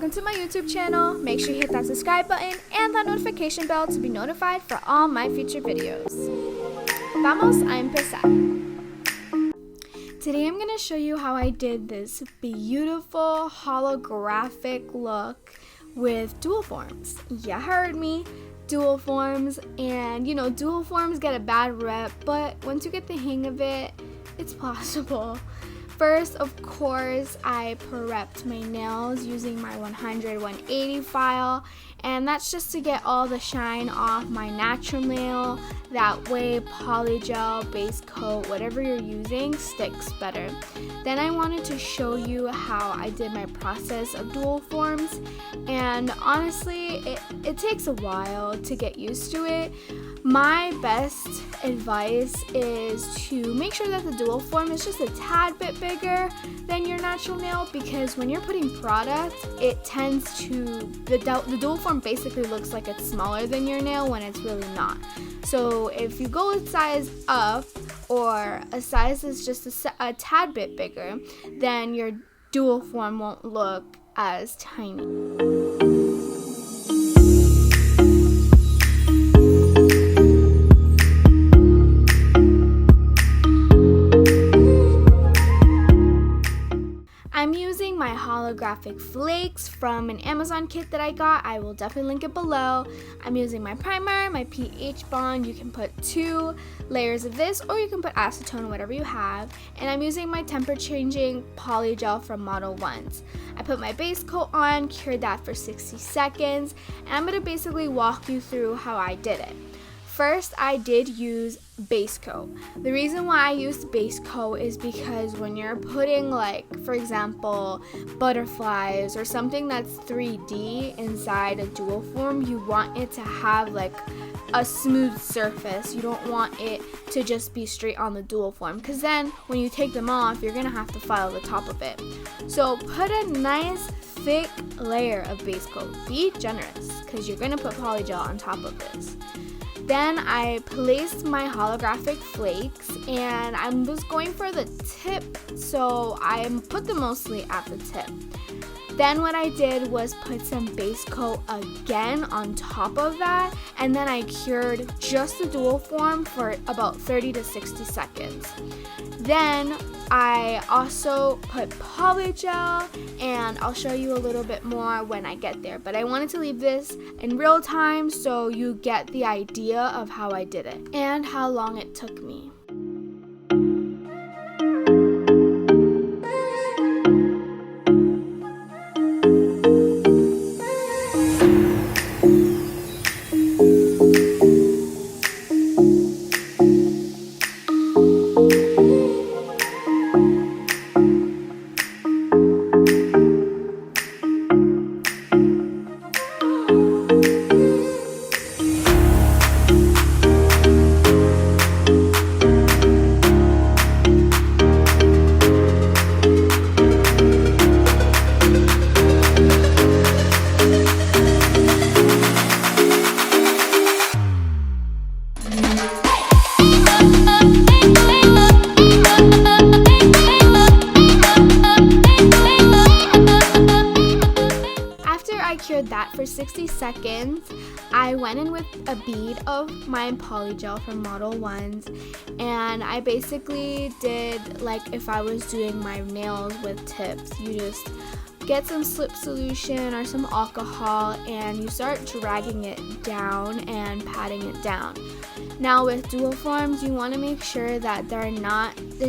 welcome to my YouTube channel. Make sure you hit that subscribe button and that notification bell to be notified for all my future videos. Vamos a empezar. Today I'm going to show you how I did this beautiful holographic look with dual forms. You heard me, dual forms. And you know, dual forms get a bad rep, but once you get the hang of it, it's possible. First, of course, I prepped my nails using my 100-180 file, and that's just to get all the shine off my natural nail. That way, polygel, base coat, whatever you're using sticks better. Then I wanted to show you how I did my process of dual forms, and honestly, it takes a while to get used to it. My best advice is to make sure that the dual form is just a tad bit bigger than your natural nail, because when you're putting product, it tends to, the dual form basically looks like it's smaller than your nail when it's really not. So if you go a size up or a size that's just a tad bit bigger, then your dual form won't look as tiny. I'm using my Holographic Flakes from an Amazon kit that I got. I will definitely link it below. I'm using my primer, my pH bond. You can put 2 layers of this, or you can put acetone, whatever you have. And I'm using my temperature changing polygel from Modelones. I put my base coat on, cured that for 60 seconds, and I'm going to basically walk you through how I did it. First, I did use base coat. The reason why I used base coat is because when you're putting, like, for example, butterflies or something that's 3D inside a dual form, you want it to have like a smooth surface. You don't want it to just be straight on the dual form, because then when you take them off, you're gonna have to file the top of it. So put a nice thick layer of base coat. Be generous, because you're gonna put polygel on top of this. Then I placed my holographic flakes, and I was going for the tip, so I put them mostly at the tip. Then what I did was put some base coat again on top of that, and then I cured just the dual form for about 30 to 60 seconds. Then I also put polygel, and I'll show you a little bit more when I get there. But I wanted to leave this in real time so you get the idea of how I did it and how long it took me. Cured that for 60 seconds, I went in with a bead of my polygel from Modelones, and I basically did like if I was doing my nails with tips. You just get some slip solution or some alcohol, and you start dragging it down and patting it down. Now with dual forms, you want to make sure that there's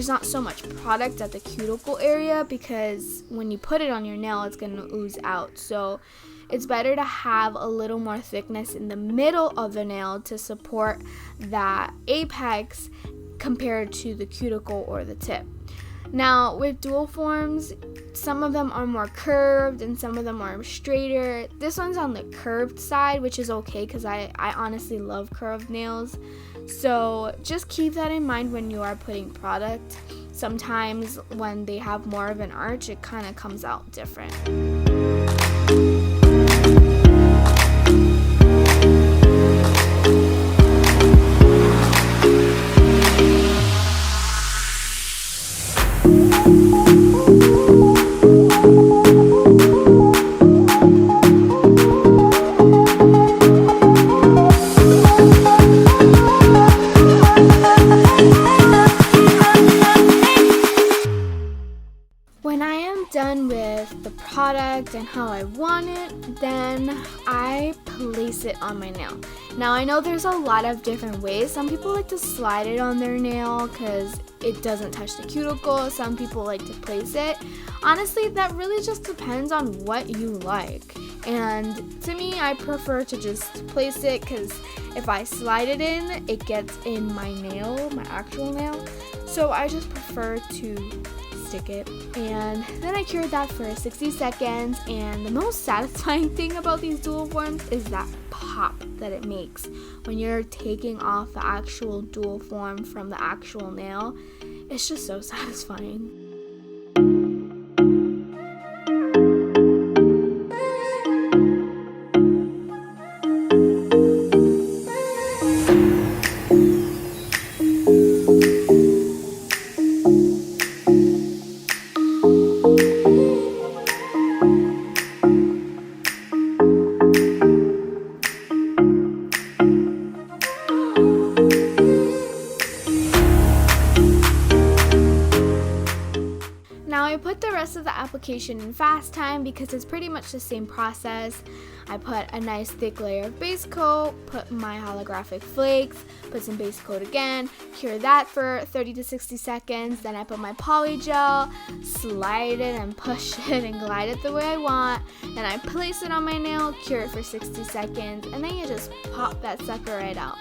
not so much product at the cuticle area, because when you put it on your nail, it's going to ooze out. So it's better to have a little more thickness in the middle of the nail to support that apex compared to the cuticle or the tip. Now with dual forms, some of them are more curved and some of them are straighter. This one's on the curved side, which is okay because I honestly love curved nails. So just keep that in mind when you are putting product. Sometimes when they have more of an arch, it kind of comes out different. perfect and how I want it, then I place it on my nail. Now I know there's a lot of different ways. Some people like to slide it on their nail because it doesn't touch the cuticle. Some people like to place it. Honestly, that really just depends on what you like. And to me, I prefer to just place it because if I slide it in, it gets in my nail, my actual nail. So I just prefer to stick it. And then I cured that for 60 seconds. And the most satisfying thing about these dual forms is that pop that it makes when you're taking off the actual dual form from the actual nail. It's just so satisfying. I put the rest of the application in fast time because it's pretty much the same process. I put a nice thick layer of base coat, put my holographic flakes, put some base coat again, cure that for 30 to 60 seconds. Then I put my poly gel, slide it and push it and glide it the way I want. Then I place it on my nail, cure it for 60 seconds, and then you just pop that sucker right out.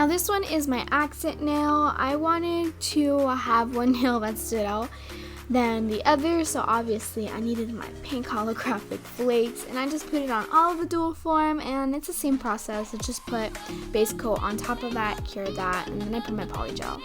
This one is my accent nail. I wanted to have one nail that stood out than the other, so obviously I needed my pink holographic flakes, and I just put it on all of the dual form, and it's the same process. I just put base coat on top of that, cure that, and then I put my poly gel.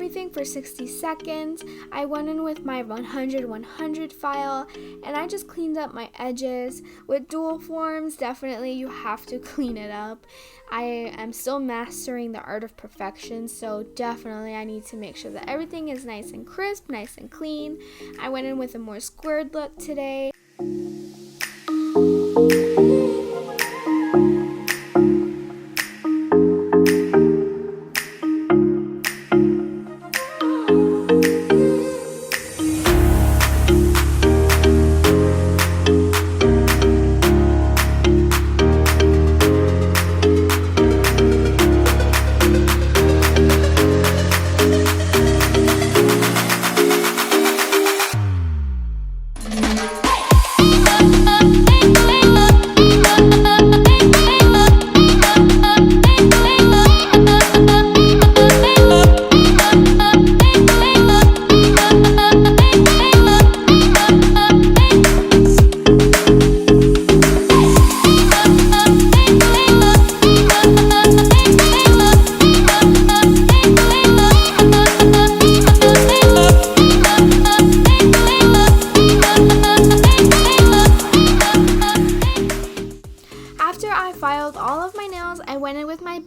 everything for 60 seconds. I went in with my 100-100 file and I just cleaned up my edges. With dual forms, definitely you have to clean it up. I am still mastering the art of perfection, so definitely I need to make sure that everything is nice and crisp, nice and clean. I went in with a more squared look today.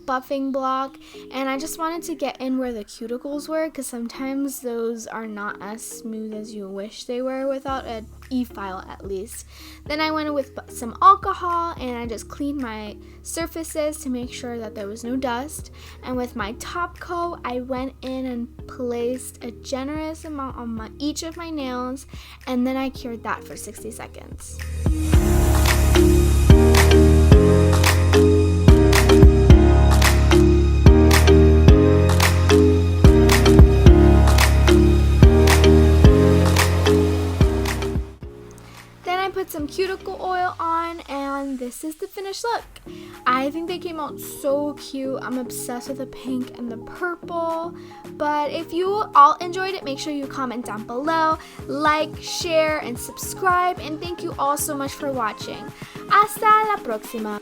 Buffing block, and I just wanted to get in where the cuticles were because sometimes those are not as smooth as you wish they were without an e-file at least. Then I went in with some alcohol and I just cleaned my surfaces to make sure that there was no dust, and with my top coat I went in and placed a generous amount on each of my nails, and then I cured that for 60 seconds. Some cuticle oil on, and this is the finished look. I think they came out so cute. I'm obsessed with the pink and the purple. But if you all enjoyed it, make sure you comment down below, like, share, and subscribe. And thank you all so much for watching. Hasta la próxima.